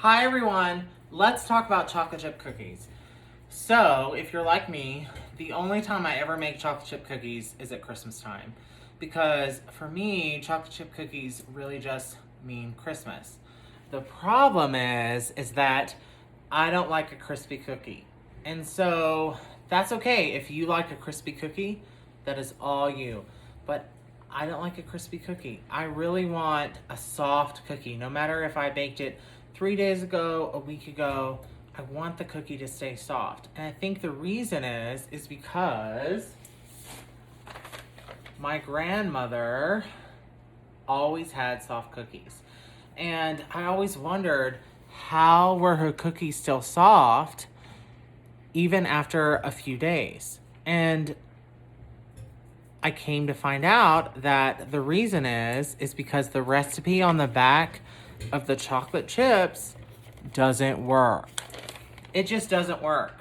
Hi everyone, let's talk about chocolate chip cookies. So, if you're like me, the only time I ever make chocolate chip cookies is at Christmas time. Because for me, chocolate chip cookies really just mean Christmas. The problem is that I don't like a crispy cookie. And so that's okay. If you like a crispy cookie, that is all you. But I don't like a crispy cookie. I really want a soft cookie. No matter if I baked it 3 days ago, a week ago, I want the cookie to stay soft. And I think the reason is because my grandmother always had soft cookies. And I always wondered, how were her cookies still soft even after a few days? And I came to find out that the reason is because the recipe on the back of the chocolate chips doesn't work. It just doesn't work.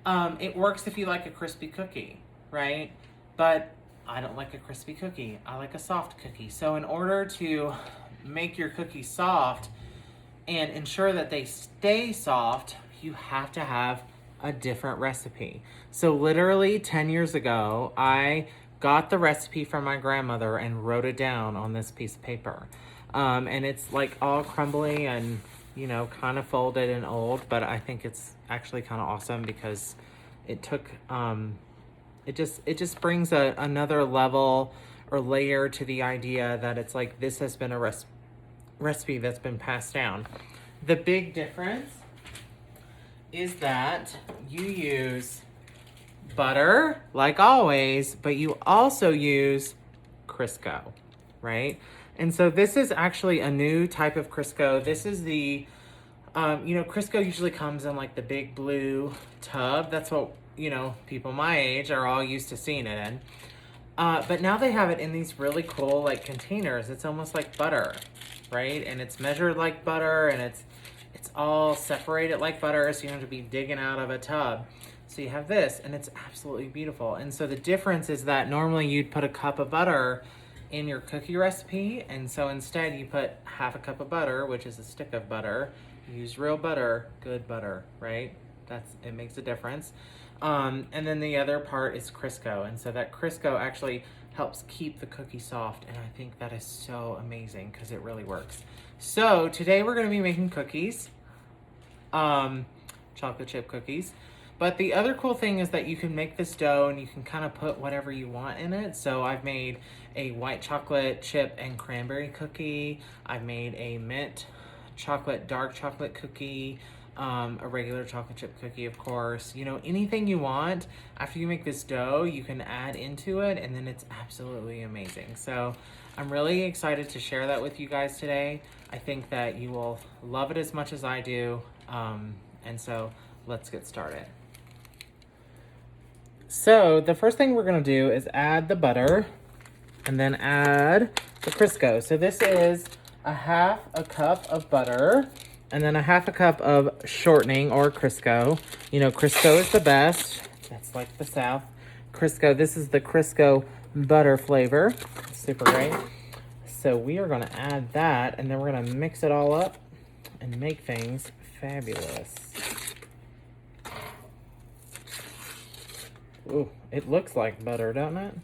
It works if you like a crispy cookie, right? But I don't like a crispy cookie. I like a soft cookie. So in order to make your cookies soft and ensure that they stay soft, you have to have a different recipe. So literally 10 years ago, I got the recipe from my grandmother and wrote it down on this piece of paper. And it's like all crumbly and, you know, kind of folded and old, but I think it's actually kind of awesome because it took, it just brings another level or layer to the idea that it's like this has been a recipe that's been passed down. The big difference is that you use butter, like always, but you also use Crisco, right? And so this is actually a new type of Crisco. This is the, Crisco usually comes in like the big blue tub. That's what, people my age are all used to seeing it in. But now they have it in these really cool like containers. It's almost like butter, right? And it's measured like butter, and it's all separated like butter, so you don't have to be digging out of a tub. So you have this, and it's absolutely beautiful. And so the difference is that normally you'd put a cup of butter in your cookie recipe, and so instead you put half a cup of butter, which is a stick of butter. You use real butter, good butter, right? It makes a difference. And then the other part is Crisco, and so that Crisco actually helps keep the cookie soft, and I think that is so amazing because it really works. So today we're going to be making cookies, chocolate chip cookies. But the other cool thing is that you can make this dough and you can kind of put whatever you want in it. So I've made a white chocolate chip and cranberry cookie. I've made a mint chocolate, dark chocolate cookie, a regular chocolate chip cookie, of course. Anything you want. After you make this dough, you can add into it, and then it's absolutely amazing. So I'm really excited to share that with you guys today. I think that you will love it as much as I do. And so let's get started. So the first thing we're going to do is add the butter and then add the Crisco. So this is a half a cup of butter and then a half a cup of shortening or Crisco. Crisco is the best. That's like the South. Crisco, this is the Crisco butter flavor. Super great. So we are going to add that, and then we're going to mix it all up and make things fabulous. Ooh, it looks like butter, doesn't it?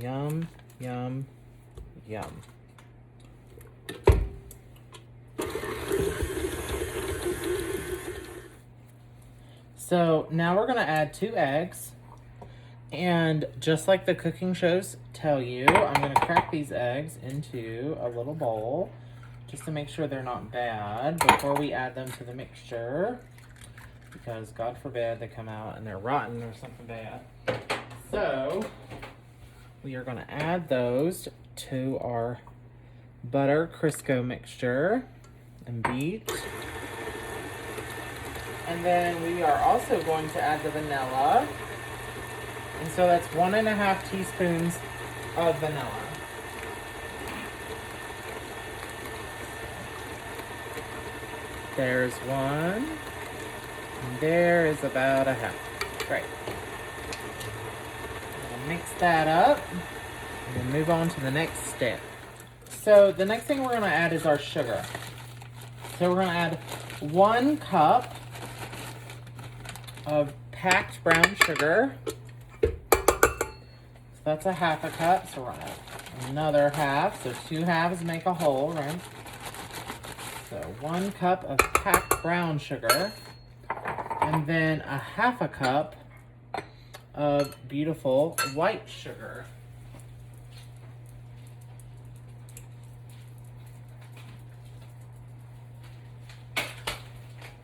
Yum, yum, yum. So now we're gonna add 2 eggs. And just like the cooking shows tell you, I'm gonna crack these eggs into a little bowl just to make sure they're not bad before we add them to the mixture. Because God forbid they come out and they're rotten or something bad. So we are going to add those to our butter Crisco mixture and beat. And then we are also going to add the vanilla. And so that's 1.5 teaspoons of vanilla. There's one. And there is about a half. Great. We'll mix that up and then move on to the next step. So the next thing we're going to add is our sugar. So we're gonna add 1 cup of packed brown sugar. So that's a half a cup, so we're gonna add another half. So 2 halves make a whole, right? So 1 cup of packed brown sugar, and then a half a cup of beautiful white sugar.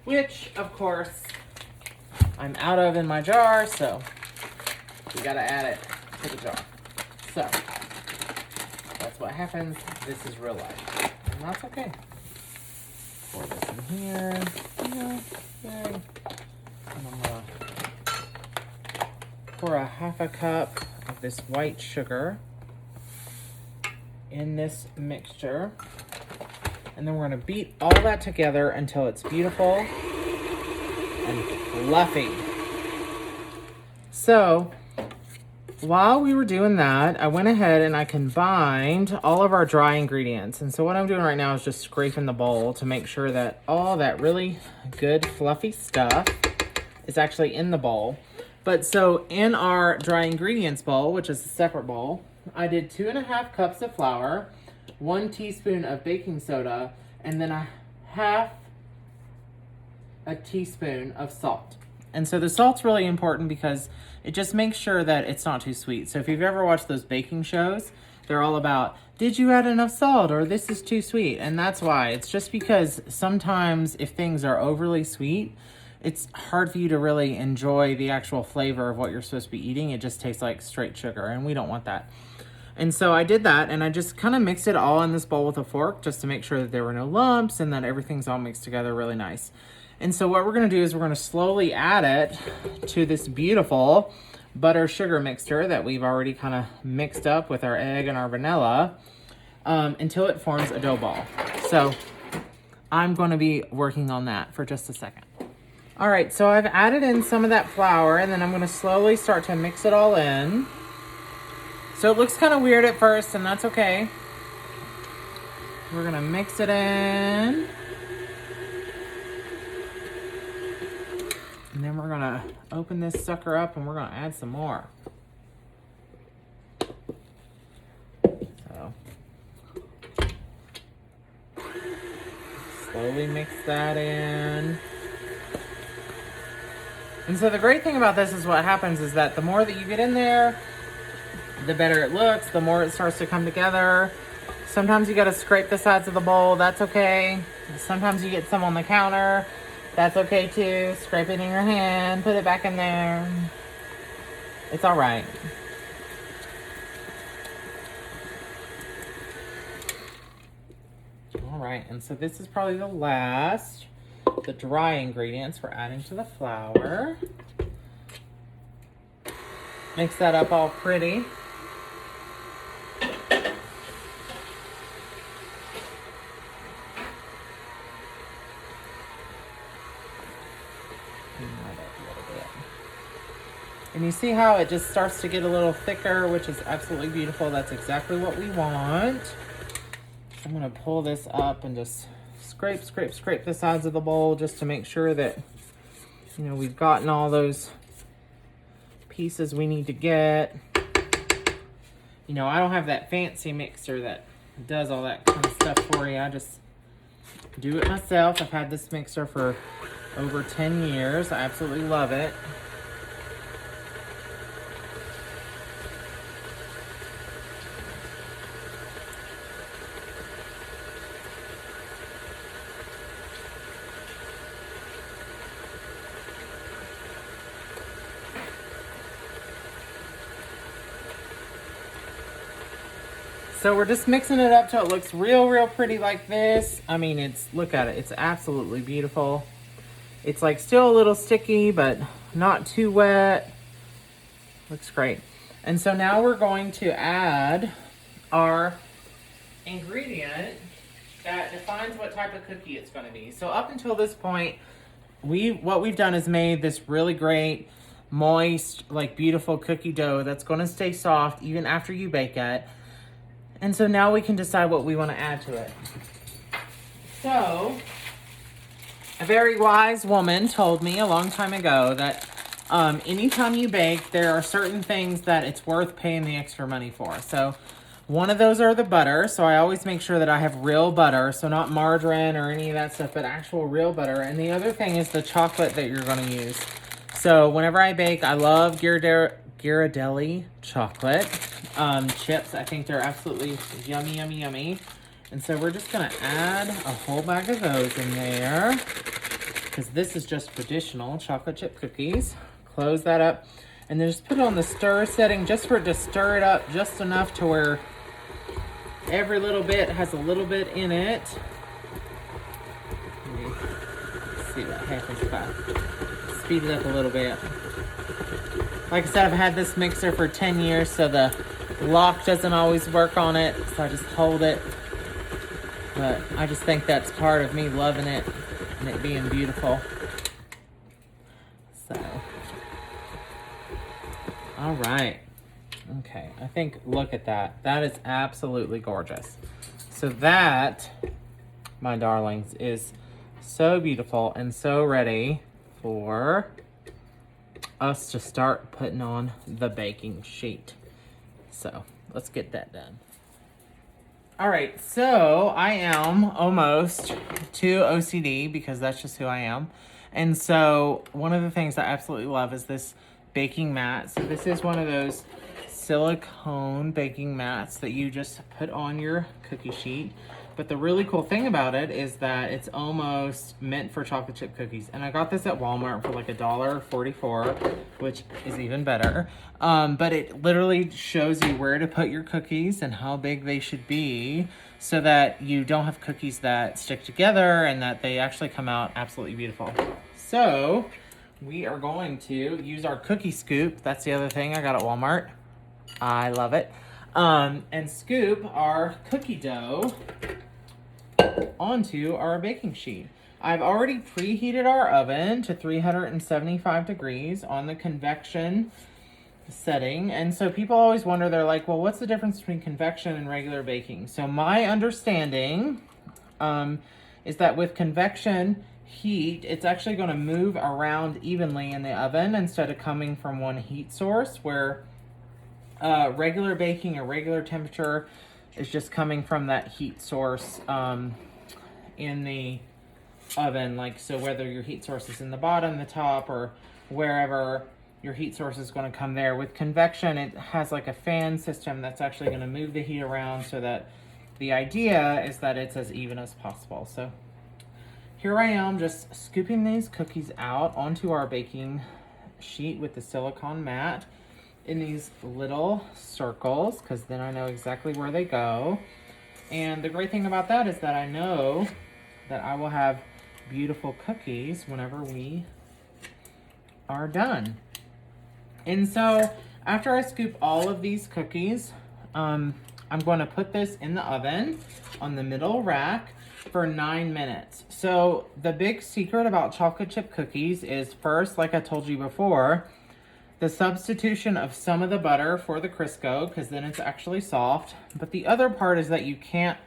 Which, of course, I'm out of in my jar, so we gotta add it to the jar. So, that's what happens. This is real life. And that's okay. Pour this in here. Yeah, yay. And I'm gonna pour a half a cup of this white sugar in this mixture. And then we're gonna beat all that together until it's beautiful and fluffy. So, while we were doing that, I went ahead and I combined all of our dry ingredients. And so what I'm doing right now is just scraping the bowl to make sure that all that really good fluffy stuff is actually in the bowl. But so in our dry ingredients bowl, which is a separate bowl, I did 2.5 cups of flour, 1 teaspoon of baking soda, and then a half a teaspoon of salt. And so the salt's really important because it just makes sure that it's not too sweet. So if you've ever watched those baking shows, they're all about, did you add enough salt, or this is too sweet? And that's why. It's just because sometimes if things are overly sweet, it's hard for you to really enjoy the actual flavor of what you're supposed to be eating. It just tastes like straight sugar, and we don't want that. And so I did that, and I just kind of mixed it all in this bowl with a fork just to make sure that there were no lumps and that everything's all mixed together really nice. And so what we're gonna do is we're gonna slowly add it to this beautiful butter sugar mixture that we've already kind of mixed up with our egg and our vanilla until it forms a dough ball. So I'm gonna be working on that for just a second. All right, so I've added in some of that flour, and then I'm gonna slowly start to mix it all in. So it looks kind of weird at first, and that's okay. We're gonna mix it in. And then we're gonna open this sucker up and we're gonna add some more. So, slowly mix that in. And so the great thing about this is what happens is that the more that you get in there, the better it looks, the more it starts to come together. Sometimes you gotta scrape the sides of the bowl, that's okay. Sometimes you get some on the counter, that's okay too. Scrape it in your hand, put it back in there. It's all right. All right, and so this is probably the last, the dry ingredients we're adding to the flour. Mix that up all pretty. And you see how it just starts to get a little thicker, which is absolutely beautiful. That's exactly what we want. I'm gonna pull this up and just scrape the sides of the bowl just to make sure that, you know, we've gotten all those pieces we need to get. You know, I don't have that fancy mixer that does all that kind of stuff for you. I just do it myself. I've had this mixer for over 10 years. I absolutely love it. So we're just mixing it up till it looks real pretty like this. I mean, look at it, it's absolutely beautiful. It's like still a little sticky, but not too wet. Looks great. And so now we're going to add our ingredient that defines what type of cookie it's gonna be. So up until this point, what we've done is made this really great, moist, like beautiful cookie dough that's gonna stay soft even after you bake it. And so now we can decide what we want to add to it. So A very wise woman told me a long time ago that anytime you bake, there are certain things that it's worth paying the extra money for. So one of those are the butter. So I always make sure that I have real butter. So not margarine or any of that stuff, but actual real butter. And the other thing is the chocolate that you're going to use. So whenever I bake, I love Ghirardelli chocolate chips. I think they're absolutely yummy, yummy, yummy. And so we're just going to add a whole bag of those in there, because this is just traditional chocolate chip cookies. Close that up and then just put it on the stir setting just for it to stir it up just enough to where every little bit has a little bit in it. Let's see that happens fast. Speed it up a little bit. Like I said, I've had this mixer for 10 years, so the lock doesn't always work on it, so I just hold it. But I just think that's part of me loving it and it being beautiful. So, all right. Okay, I think, look at that. That is absolutely gorgeous. So that, my darlings, is so beautiful and so ready for us to start putting on the baking sheet. So let's get that done. All right, so I am almost to OCD because that's just who I am. And so one of the things I absolutely love is this baking mat. So this is one of those silicone baking mats that you just put on your cookie sheet. But the really cool thing about it is that it's almost meant for chocolate chip cookies. And I got this at Walmart for like $1.44, which is even better. But it literally shows you where to put your cookies and how big they should be so that you don't have cookies that stick together and that they actually come out absolutely beautiful. So we are going to use our cookie scoop. That's the other thing I got at Walmart. I love it. And scoop our cookie dough onto our baking sheet. I've already preheated our oven to 375 degrees on the convection setting. And so people always wonder, they're like, well, what's the difference between convection and regular baking? So my understanding is that with convection heat, it's actually going to move around evenly in the oven instead of coming from one heat source, where regular baking or regular temperature is just coming from that heat source in the oven. Like, so whether your heat source is in the bottom, the top, or wherever your heat source is going to come there. With convection, it has like a fan system that's actually going to move the heat around, so that the idea is that it's as even as possible. So here I am just scooping these cookies out onto our baking sheet with the silicone mat in these little circles, because then I know exactly where they go. And the great thing about that is that I know that I will have beautiful cookies whenever we are done. And so after I scoop all of these cookies, I'm going to put this in the oven on the middle rack for 9 minutes. So the big secret about chocolate chip cookies is, first, like I told you before, the substitution of some of the butter for the Crisco, because then it's actually soft. But the other part is that you can't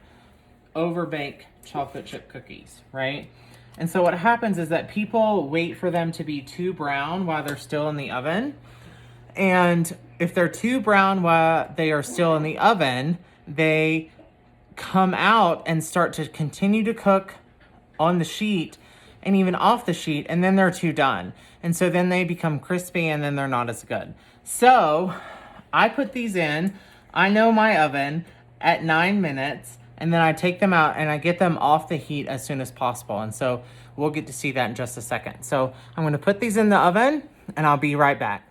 overbake chocolate chip cookies, right? And so what happens is that people wait for them to be too brown while they're still in the oven. And if they're too brown while they are still in the oven, they come out and start to continue to cook on the sheet and even off the sheet, and then they're too done. And so then they become crispy and then they're not as good. So I put these in, I know my oven, at 9 minutes, and then I take them out and I get them off the heat as soon as possible. And so we'll get to see that in just a second. So I'm gonna put these in the oven and I'll be right back.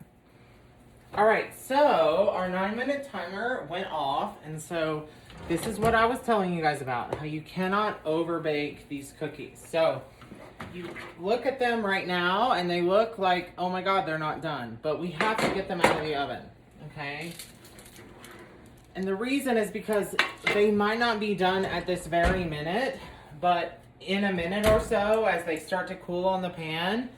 All right, so our 9-minute timer went off, and so this is what I was telling you guys about, how you cannot overbake these cookies. So you look at them right now and they look like, oh my God, they're not done, but we have to get them out of the oven, okay? And the reason is because they might not be done at this very minute, but in a minute or so, as they start to cool on the pan,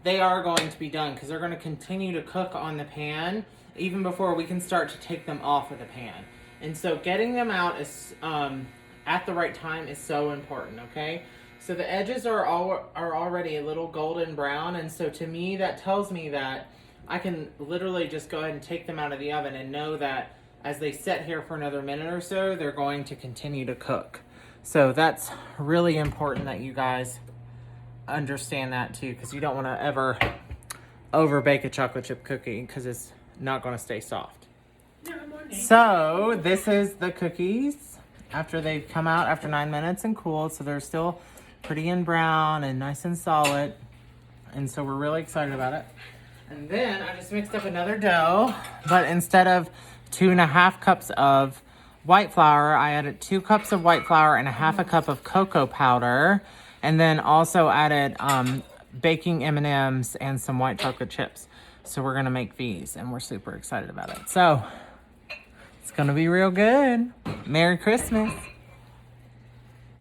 they are going to be done, because they're going to continue to cook on the pan even before we can start to take them off of the pan. And so getting them out is at the right time is so important, okay? So the edges are already a little golden brown, and so to me that tells me that I can literally just go ahead and take them out of the oven and know that as they sit here for another minute or so, they're going to continue to cook. So that's really important that you guys understand that too, because you don't want to ever over bake a chocolate chip cookie because it's not going to stay soft. So this is the cookies after they've come out after 9 minutes and cooled. So they're still pretty and brown and nice and solid. And so we're really excited about it. And then I just mixed up another dough, but instead of 2.5 cups of white flour, I added 2 cups of white flour and 1/2 cup of cocoa powder. And then also added baking M&Ms and some white chocolate chips. So we're gonna make these and we're super excited about it. So it's gonna be real good. Merry Christmas.